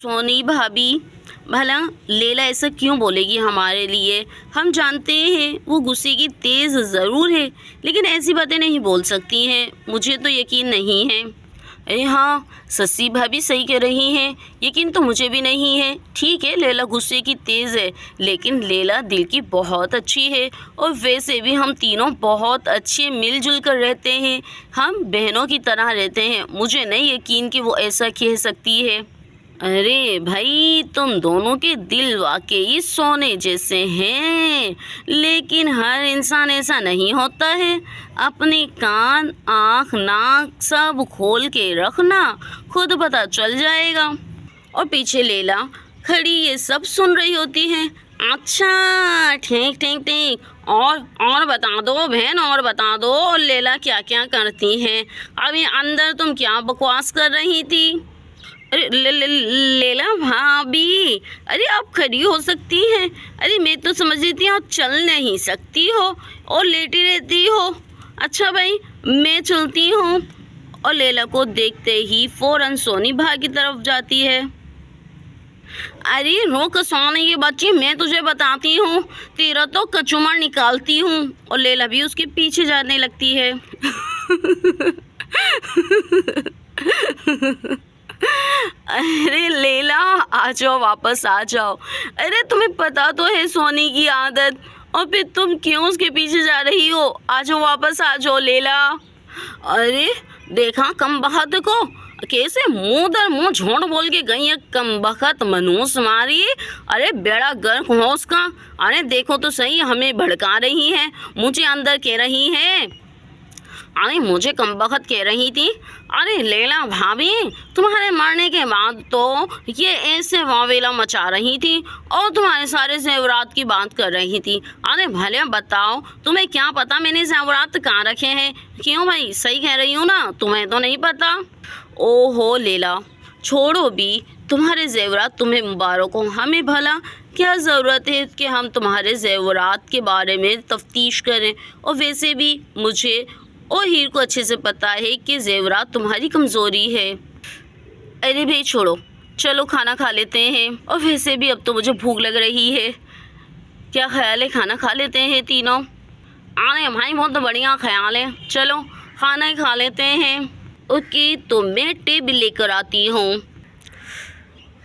सोनी भाभी, भला लैला ऐसा क्यों बोलेगी हमारे लिए। हम जानते हैं वो गुस्से की तेज़ ज़रूर है, लेकिन ऐसी बातें नहीं बोल सकती हैं। मुझे तो यकीन नहीं है। अरे हाँ, सस्सी भाभी सही कह रही हैं, यकीन तो मुझे भी नहीं है। ठीक है, लैला गुस्से की तेज़ है, लेकिन लैला दिल की बहुत अच्छी है। और वैसे भी हम तीनों बहुत अच्छे मिलजुल कर रहते हैं, हम बहनों की तरह रहते हैं। मुझे नहीं यकीन कि वो ऐसा कह सकती है। अरे भाई, तुम दोनों के दिल वाकई सोने जैसे हैं, लेकिन हर इंसान ऐसा नहीं होता है। अपने कान, आँख, नाक सब खोल के रखना, खुद पता चल जाएगा। और पीछे लैला खड़ी ये सब सुन रही होती है। अच्छा, ठीक ठीक ठीक। और बता दो बहन, और बता दो लैला क्या क्या करती हैं। अभी अंदर तुम क्या बकवास कर रही थी। अरे लैला भाभी, अरे आप खड़ी हो सकती हैं। अरे मैं तो समझ रही थी आप चल नहीं सकती हो और लेटी रहती हो। अच्छा भाई, मैं चलती हूँ। और लैला को देखते ही फौरन सोनी भाई की तरफ जाती है। अरे रुक सोनी की बच्ची, मैं तुझे बताती हूँ, तेरा तो कचुमर निकालती हूँ। और लैला भी उसके पीछे जाने लगती है। अरे लैला, आ जाओ, वापस आ जाओ। अरे तुम्हें पता तो है सोनी की आदत, और फिर तुम क्यों उसके पीछे जा रही हो। आ जाओ, वापस आ जाओ लैला। अरे देखा कमबख्त को, कैसे मुंह दर मुंह झूठ बोल के गई है कमबख्त मनूस मारी। अरे बेड़ा गर्क हो उसका। अरे देखो तो सही, हमें भड़का रही है, मुझे अंदर कह रही है। अरे मुझे कमबख्त कह रही थी। अरे लैला भाभी, तुम्हारे मरने के बाद तो ये ऐसे वावेला मचा रही थी और तुम्हारे सारे ज़ेवरात की बात कर रही थी। अरे भले बताओ, तुम्हें क्या पता मैंने ज़ेवरात कहाँ रखे हैं। क्यों भाई, सही कह रही हूँ ना, तुम्हें तो नहीं पता। ओहो लैला, छोड़ो भी, तुम्हारे ज़ेवरात तुम्हें मुबारक हो। हमें भला क्या ज़रूरत है कि हम तुम्हारे ज़ेवरात के बारे में तफ्तीश करें। और वैसे भी मुझे और हीर को अच्छे से पता है कि ज़ेवरात तुम्हारी कमज़ोरी है। अरे भाई छोड़ो, चलो खाना खा लेते हैं। और वैसे भी अब तो मुझे भूख लग रही है। क्या ख्याल है, खाना खा लेते हैं तीनों। अरे भाई बहुत बढ़िया ख्याल है, चलो खाना ही खा लेते हैं। ओके, तो मैं टेबल लेकर आती हूँ।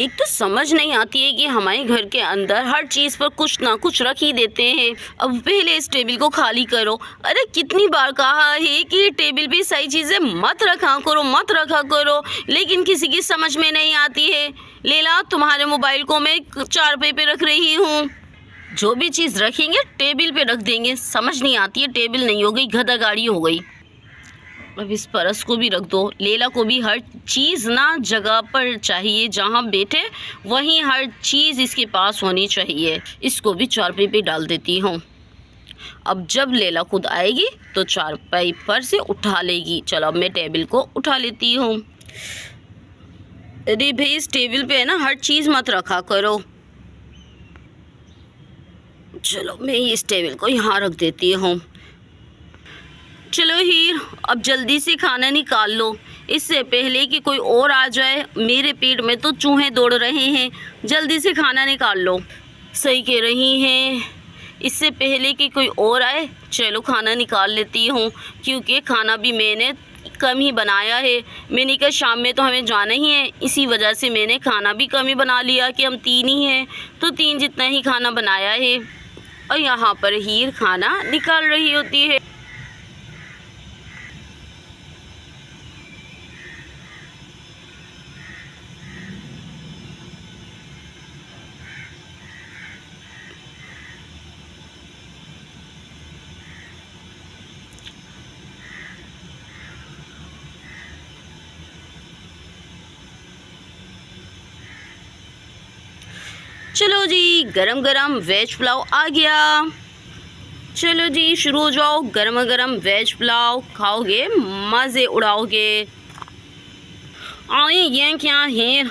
एक तो समझ नहीं आती है कि हमारे घर के अंदर हर चीज़ पर कुछ ना कुछ रख ही देते हैं। अब पहले इस टेबल को खाली करो। अरे कितनी बार कहा है कि टेबल पे सही चीज़ें मत रखा करो, मत रखा करो, लेकिन किसी की समझ में नहीं आती है। लैला, तुम्हारे मोबाइल को मैं चारपाई पे रख रही हूँ। जो भी चीज़ रखेंगे टेबल पे रख देंगे। समझ नहीं आती है, टेबल नहीं हो गई, गधा गाड़ी हो गई। अब इस परस को भी रख दो। लैला को भी हर चीज़ ना जगह पर चाहिए, जहाँ बैठे वहीं हर चीज़ इसके पास होनी चाहिए। इसको भी चारपाई पे डाल देती हूँ। अब जब लैला खुद आएगी तो चारपाई पर से उठा लेगी। चलो अब मैं टेबल को उठा लेती हूँ। अरे भाई, इस टेबल पे है ना, हर चीज़ मत रखा करो। चलो मैं इस टेबल को यहाँ रख देती हूँ। चलो हीर, अब जल्दी से खाना निकाल लो, इससे पहले कि कोई और आ जाए। मेरे पेट में तो चूहे दौड़ रहे हैं, जल्दी से खाना निकाल लो। सही कह रही हैं, इससे पहले कि कोई और आए, चलो खाना निकाल लेती हूँ, क्योंकि खाना भी मैंने कम ही बनाया है। मैंने कहा शाम में तो हमें जाना ही है, इसी वजह से मैंने खाना भी कम ही बना लिया कि हम तीन ही हैं, तो तीन जितना ही खाना बनाया है। और यहाँ पर हीर खाना निकाल रही होती है। चलो जी, गरम गरम वेज पुलाव आ गया। चलो जी, शुरू हो जाओ। गरम गरम वेज पुलाव खाओगे, मज़े उड़ाओगे। अरे ये क्या है,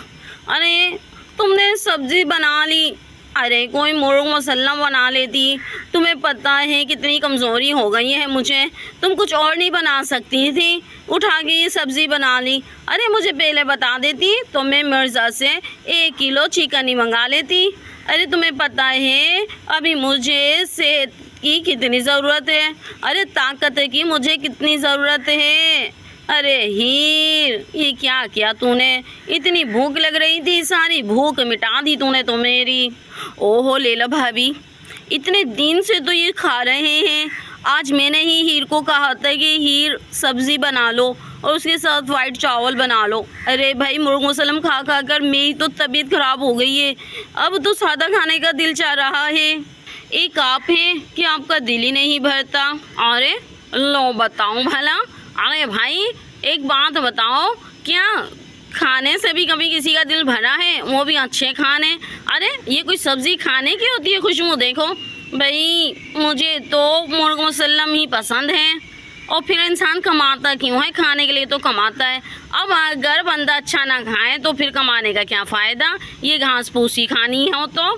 अरे तुमने सब्ज़ी बना ली, अरे कोई मुर्ग मसल्लम बना लेती। तुम्हें पता है कितनी कमज़ोरी हो गई है मुझे। तुम कुछ और नहीं बना सकती थी, उठा के ये सब्ज़ी बना ली। अरे मुझे पहले बता देती तो मैं मिर्ज़ा से 1 किलो चिकन ही मंगा लेती। अरे तुम्हें पता है अभी मुझे सेहत की कितनी ज़रूरत है। अरे ताकत की मुझे कितनी ज़रूरत है। अरे हीर, ये क्या किया तूने? इतनी भूख लग रही थी, सारी भूख मिटा दी तूने तो मेरी। ओहो लैला भाभी, इतने दिन से तो ये खा रहे हैं। आज मैंने ही हीर को कहा था कि हीर सब्ज़ी बना लो और उसके साथ वाइट चावल बना लो। अरे भाई मुर्ग मुसल्लम खा खा कर मेरी तो तबीयत ख़राब हो गई है। अब तो सादा खाने का दिल चाह रहा है। एक आप हैं कि आपका दिल ही नहीं भरता। अरे लो बताऊं भला। अरे भाई एक बात बताओ, क्या खाने से भी कभी किसी का दिल भरा है, वो भी अच्छे खाने? अरे ये कोई सब्ज़ी खाने की होती है खुशबू? देखो भाई मुझे तो मुर्ग मुसल्लम ही पसंद है। और फिर इंसान कमाता क्यों है? खाने के लिए तो कमाता है। अब अगर बंदा अच्छा ना खाए तो फिर कमाने का क्या फ़ायदा? ये घास फूसी खानी हो तो।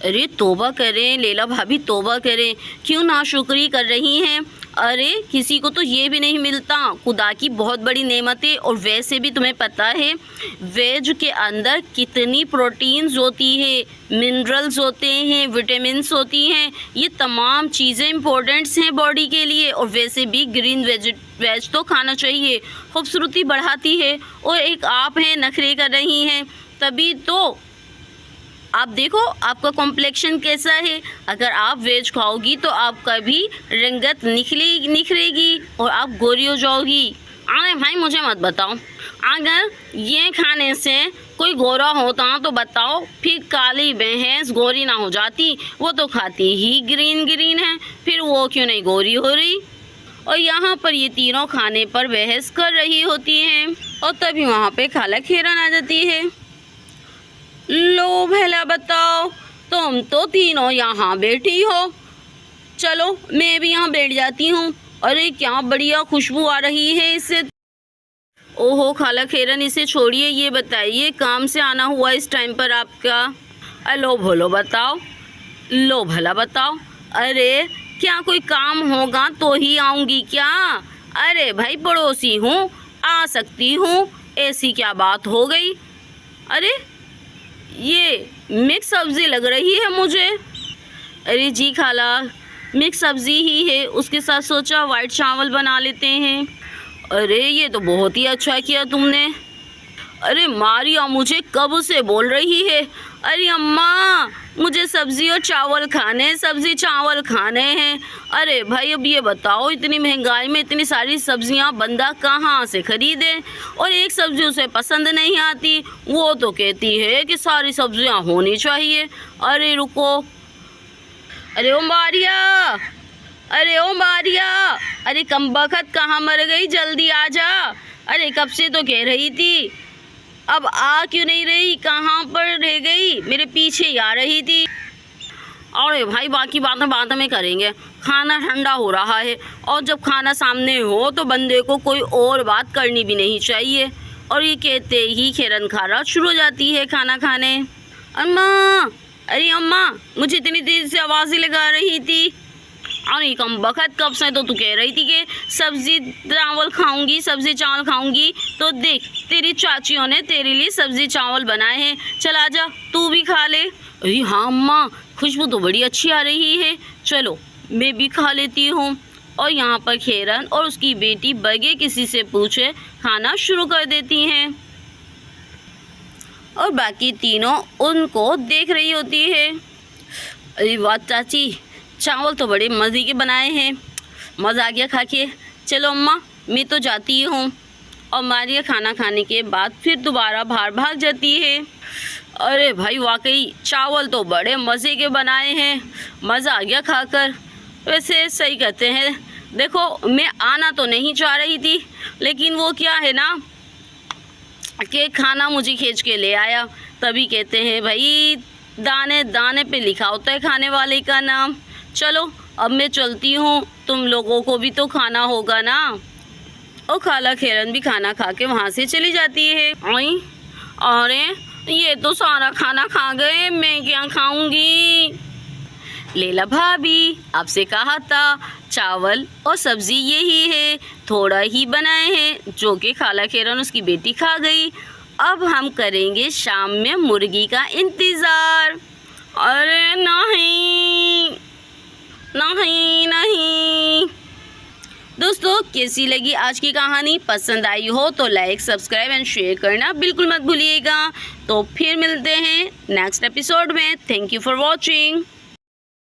अरे तौबा करें लैला भाभी, तौबा करें, क्यों नाशुक्री कर रही हैं? अरे किसी को तो ये भी नहीं मिलता, खुदा की बहुत बड़ी नेमत है। और वैसे भी तुम्हें पता है वेज के अंदर कितनी प्रोटीन्स होती है, मिनरल्स होते हैं, विटामिन्स होती हैं। ये तमाम चीज़ें इम्पोर्टेंट्स हैं बॉडी के लिए। और वैसे भी ग्रीन वेज तो खाना चाहिए, खूबसूरती बढ़ाती है। और एक आप हैं नखरे कर रही हैं, तभी तो आप देखो आपका कॉम्प्लेक्शन कैसा है। अगर आप वेज खाओगी तो आपका भी रंगत निखरेगी और आप गोरी हो जाओगी। अरे भाई मुझे मत बताओ, अगर ये खाने से कोई गोरा होता तो बताओ, फिर काली भैंस गोरी ना हो जाती? वो तो खाती ही ग्रीन है, फिर वो क्यों नहीं गोरी हो रही? और यहाँ पर ये तीनों खाने पर बहस कर रही होती हैं और तभी वहाँ पे खाला खीरन आ जाती है। लो भला बताओ, तुम तो तीनों यहाँ बैठी हो, चलो मैं भी यहाँ बैठ जाती हूँ। अरे क्या बढ़िया खुशबू आ रही है इससे। ओहो खाला खैरन, इसे छोड़िए, ये बताइए काम से आना हुआ इस टाइम पर आपका? लो भलो बताओ, लो भला बताओ। अरे क्या कोई काम होगा तो ही आऊँगी क्या? अरे भाई पड़ोसी हूँ, आ सकती हूँ, ऐसी क्या बात हो गई? अरे ये मिक्स सब्ज़ी लग रही है मुझे। अरे जी खाला, मिक्स सब्ज़ी ही है, उसके साथ सोचा वाइट चावल बना लेते हैं। अरे ये तो बहुत ही अच्छा किया तुमने। अरे मारिया मुझे कब से बोल रही है, अरे अम्मा मुझे सब्ज़ी और चावल खाने, सब्ज़ी चावल खाने हैं। अरे भाई अब ये बताओ, इतनी महंगाई में इतनी सारी सब्ज़ियां बंदा कहाँ से ख़रीदे? और एक सब्ज़ी उसे पसंद नहीं आती, वो तो कहती है कि सारी सब्ज़ियां होनी चाहिए। अरे रुको, अरे ओ मारिया, अरे ओ मारिया, अरे कमबख्त कहाँ मर गई, जल्दी आ जा। अरे कब से तो कह रही थी, अब आ क्यों नहीं रही? कहाँ पर रह गई? मेरे पीछे ही आ रही थी। अरे भाई बाकी बातें बाद में करेंगे, खाना ठंडा हो रहा है और जब खाना सामने हो तो बंदे को कोई और बात करनी भी नहीं चाहिए। और ये कहते ही खैरन खारा शुरू हो जाती है खाना खाने। अम्मा, अरे अम्मा मुझे इतनी देर से आवाज़ें लगा रही थी। अरे कम बखत कब से तो तू कह रही थी कि सब्ज़ी चावल खाऊंगी, सब्ज़ी चावल खाऊंगी, तो देख तेरी चाचियों ने तेरे लिए सब्ज़ी चावल बनाए हैं, चल आजा तू भी खा ले। अरे हाँ अम्मा, खुशबू तो बड़ी अच्छी आ रही है, चलो मैं भी खा लेती हूँ। और यहाँ पर खैरन और उसकी बेटी बगैर किसी से पूछे खाना शुरू कर देती हैं और बाकी तीनों उनको देख रही होती है। अरे वाह चाची, चावल तो बड़े मज़े के बनाए हैं, मज़ा आ गया खा के। चलो अम्मा मैं तो जाती हूँ। और मारिया खाना खाने के बाद फिर दोबारा बाहर भाग जाती है। अरे भाई वाकई चावल तो बड़े मज़े के बनाए हैं, मज़ा आ गया खाकर। वैसे सही कहते हैं, देखो मैं आना तो नहीं चाह रही थी, लेकिन वो क्या है ना कि खाना मुझे खींच के ले आया। तभी कहते हैं भाई दाने दाने पे लिखा होता है खाने वाले का नाम। चलो अब मैं चलती हूँ, तुम लोगों को भी तो खाना होगा ना। और खाला खैरन भी खाना खा के वहाँ से चली जाती है। अरे ये तो सारा खाना खा गए, मैं क्या खाऊंगी। लैला भाभी, आपसे कहा था चावल और सब्जी यही है, थोड़ा ही बनाए हैं जो कि खाला खैरन उसकी बेटी खा गई। अब हम करेंगे शाम में मुर्गी का इंतज़ार। अरे नहीं नहीं नहीं। दोस्तों, कैसी लगी आज की कहानी? पसंद आई हो तो लाइक, सब्सक्राइब एंड शेयर करना बिल्कुल मत भूलिएगा। तो फिर मिलते हैं नेक्स्ट एपिसोड में। Thank you for watching.